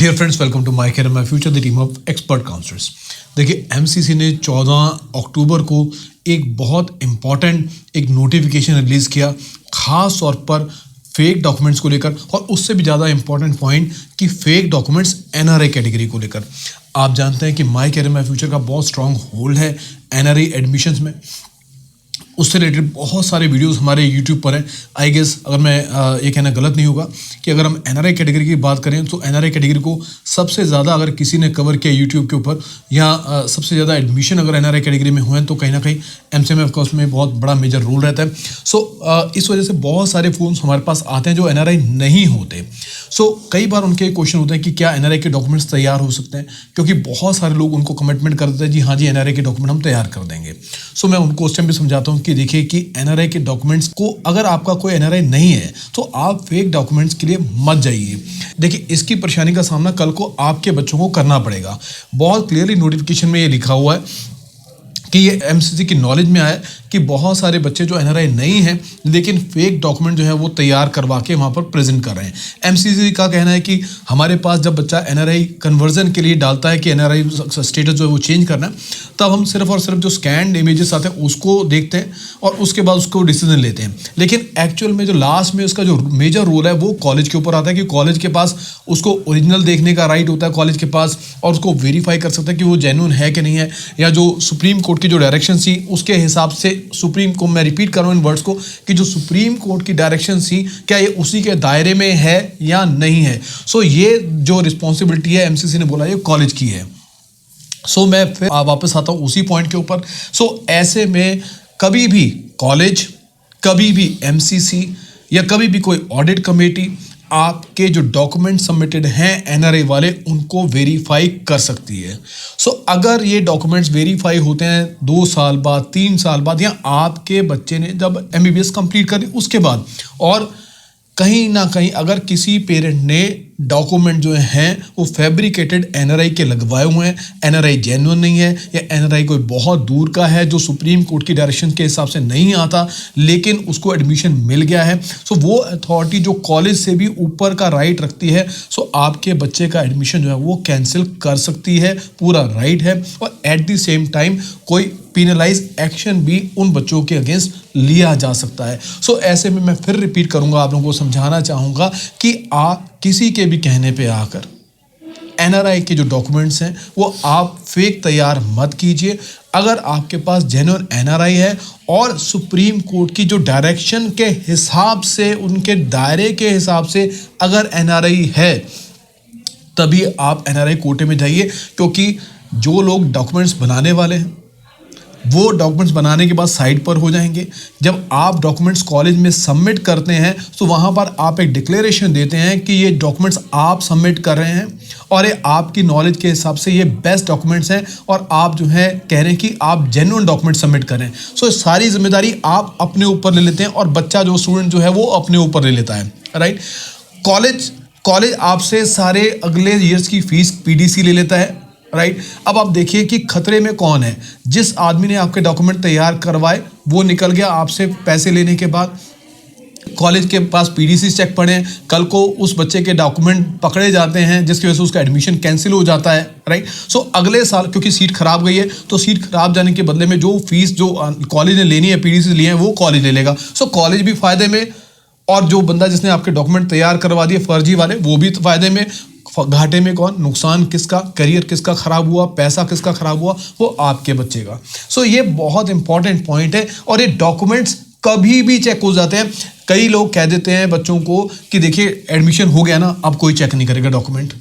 Dear friends, welcome to my career my future, the team of expert counsellors. देखिए, MCC ने 14 अक्टूबर को एक बहुत इम्पॉर्टेंट एक नोटिफिकेशन रिलीज़ किया, ख़ास तौर पर फेक डॉक्यूमेंट्स को लेकर, और उससे भी ज़्यादा इम्पॉर्टेंट पॉइंट कि फेक डॉक्यूमेंट्स एनआरआई कैटेगरी को लेकर। आप जानते हैं कि माय कैरियर माय फ्यूचर का बहुत स्ट्रॉन्ग होल्ड है एनआरआई एडमिशन्स में। उससे रिलेटेड बहुत सारे वीडियोस हमारे यूट्यूब पर हैं। आई गेस अगर मैं ये कहना गलत नहीं होगा कि अगर हम एनआरआई कैटेगरी की बात करें तो एनआरआई कैटेगरी को सबसे ज़्यादा अगर किसी ने कवर किया यूट्यूब के ऊपर, या सबसे ज़्यादा एडमिशन अगर एनआरआई कैटेगरी में हुए हैं, तो कहीं ना कहीं एमसीएमएफ का उसमें बहुत बड़ा मेजर रोल रहता है। सो इस वजह से बहुत सारे फ़ोन्स हमारे पास आते हैं जो एनआरआई नहीं होते। सो कई बार उनके क्वेश्चन होते हैं कि क्या एनआरआई के डॉक्यूमेंट्स तैयार हो सकते हैं, क्योंकि बहुत सारे लोग उनको कमिटमेंट कर देते हैं जी हाँ जी एनआरआई के डॉक्यूमेंट हम तैयार कर देंगे। सो मैं उनको उस टाइम भी समझाता हूँ कि देखिए कि एनआरआई के डॉक्यूमेंट्स को, अगर आपका कोई एनआरआई नहीं है तो आप फेक डॉक्यूमेंट्स के लिए मत जाइए। देखिए, इसकी परेशानी का सामना कल को आपके बच्चों को करना पड़ेगा। बहुत क्लियरली नोटिफिकेशन में ये लिखा हुआ है कि ये एमसीसी की नॉलेज में आया कि बहुत सारे बच्चे जो एनआरआई नहीं हैं लेकिन फेक डॉक्यूमेंट जो है वो तैयार करवा के वहाँ पर प्रेजेंट कर रहे हैं। एमसीसी का कहना है कि हमारे पास जब बच्चा एनआरआई कन्वर्जन के लिए डालता है कि एनआरआई स्टेटस जो है वो चेंज करना है, तब हम सिर्फ और सिर्फ जो स्कैन्ड इमेजेस आते हैं उसको देखते हैं और उसके बाद उसको डिसीजन लेते हैं। लेकिन एक्चुअल में जो लास्ट में उसका जो मेजर रोल है वो कॉलेज के ऊपर आता है कि कॉलेज के पास उसको ओरिजिनल देखने का राइट होता है कॉलेज के पास, और उसको वेरीफाई कर सकता है कि वो जेन्युइन है कि नहीं है, या जो सुप्रीम कोर्ट की जो डायरेक्शन थी उसके हिसाब से सुप्रीम को, मैं रिपीट कर रहा हूं इन वर्ड्स को, कि जो सुप्रीम कोर्ट की डायरेक्शन थी क्या ये उसी के दायरे में है या नहीं है। सो ये जो रिस्पॉन्सिबिलिटी है एमसीसी ने बोला ये कॉलेज की है। सो मैं फिर वापस आता हूं उसी पॉइंट के ऊपर। सो ऐसे में कभी भी कॉलेज, कभी भी एमसीसी या कभी भी कोई ऑडिट कमेटी आपके जो डॉक्यूमेंट सबमिटेड हैं एनआरआई वाले उनको वेरीफाई कर सकती है। सो अगर ये डॉक्यूमेंट्स वेरीफाई होते हैं 2 साल बाद, 3 साल बाद, या आपके बच्चे ने जब एमबीबीएस कंप्लीट कर ली उसके बाद, और कहीं ना कहीं अगर किसी पेरेंट ने डॉक्यूमेंट जो हैं वो फैब्रिकेटेड एनआरआई के लगवाए हुए हैं, एनआरआई जेन्युइन नहीं है, या एनआरआई कोई बहुत दूर का है जो सुप्रीम कोर्ट की डायरेक्शन के हिसाब से नहीं आता लेकिन उसको एडमिशन मिल गया है, सो वो अथॉरिटी जो कॉलेज से भी ऊपर का राइट रखती है, सो आपके बच्चे का एडमिशन जो है वो कैंसिल कर सकती है, पूरा राइट है। और एट द सेम टाइम कोई पीनलाइज एक्शन भी उन बच्चों के अगेंस्ट लिया जा सकता है। सो ऐसे में मैं फिर रिपीट करूंगा, आप लोगों को समझाना चाहूँगा कि आप किसी के भी कहने पे आकर एनआरआई के जो डॉक्यूमेंट्स हैं वो आप फेक तैयार मत कीजिए। अगर आपके पास जेन्युइन एनआरआई है और सुप्रीम कोर्ट की जो डायरेक्शन के हिसाब से, उनके दायरे के हिसाब से अगर एनआरआई है, तभी आप एनआरआई कोटे में जाइए, क्योंकि जो लोग डॉक्यूमेंट्स बनाने वाले हैं वो डॉक्यूमेंट्स बनाने के बाद साइड पर हो जाएंगे। जब आप डॉक्यूमेंट्स कॉलेज में सबमिट करते हैं तो वहाँ पर आप एक डिक्लेरेशन देते हैं कि ये डॉक्यूमेंट्स आप सबमिट कर रहे हैं और ये आपकी नॉलेज के हिसाब से ये बेस्ट डॉक्यूमेंट्स हैं, और आप जो है कह रहे हैं कि आप जेन्युइन डॉक्यूमेंट सबमिट करें। सो सारी जिम्मेदारी आप अपने ऊपर ले लेते हैं और बच्चा जो स्टूडेंट जो है वो अपने ऊपर ले लेता है, राइट। कॉलेज आपसे सारे अगले ईयर्स की फीस पीडीसी ले लेता है, राइट। अब आप देखिए कि खतरे में कौन है। जिस आदमी ने आपके डॉक्यूमेंट तैयार करवाए वो निकल गया आपसे पैसे लेने के बाद, कॉलेज के पास पीडीसी चेक पड़े, कल को उस बच्चे के डॉक्यूमेंट पकड़े जाते हैं जिसकी वजह से उसका एडमिशन कैंसिल हो जाता है, राइट। सो अगले साल क्योंकि सीट खराब गई है तो सीट खराब जाने के बदले में जो फीस जो कॉलेज ने लेनी है, पीडीसी लिए हैं, वो कॉलेज ले लेगा। सो कॉलेज भी फायदे में, और जो बंदा जिसने आपके डॉक्यूमेंट तैयार करवा दिए फर्जी वाले वो भी फायदे में। घाटे में कौन? नुकसान किसका? करियर किसका खराब हुआ? पैसा किसका खराब हुआ? वो आपके बच्चे का। सो ये बहुत इंपॉर्टेंट पॉइंट है, और ये डॉक्यूमेंट्स कभी भी चेक हो जाते हैं। कई लोग कह देते हैं बच्चों को कि देखिए एडमिशन हो गया ना, अब कोई चेक नहीं करेगा डॉक्यूमेंट।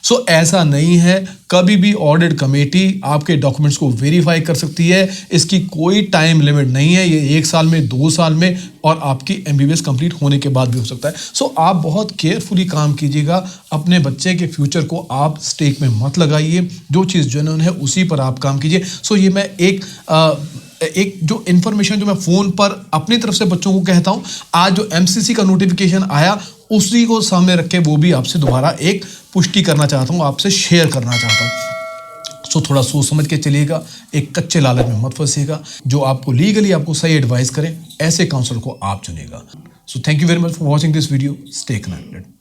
सो ऐसा नहीं है, कभी भी ऑडिट कमेटी आपके डॉक्यूमेंट्स को वेरीफाई कर सकती है। इसकी कोई टाइम लिमिट नहीं है, ये 1 साल में, 2 साल में, और आपकी एमबीबीएस कंप्लीट होने के बाद भी हो सकता है। सो आप बहुत केयरफुली काम कीजिएगा, अपने बच्चे के फ्यूचर को आप स्टेक में मत लगाइए, जो चीज़ जेन्युइन है उसी पर आप काम कीजिए। सो ये मैं एक जो इन्फॉर्मेशन जो मैं फ़ोन पर अपनी तरफ से बच्चों को कहता हूँ, आज जो एमसीसी का नोटिफिकेशन आया उसी को सामने रख के वो भी आपसे दोबारा एक पुष्टि करना चाहता हूँ, आपसे शेयर करना चाहता हूँ। सो थोड़ा सोच समझ के चलिएगा, एक कच्चे लालच में मत फंसिएगा। जो आपको लीगली आपको सही एडवाइस करें ऐसे काउंसलर को आप चुनेगा। So thank you very much for watching this video. Stay connected.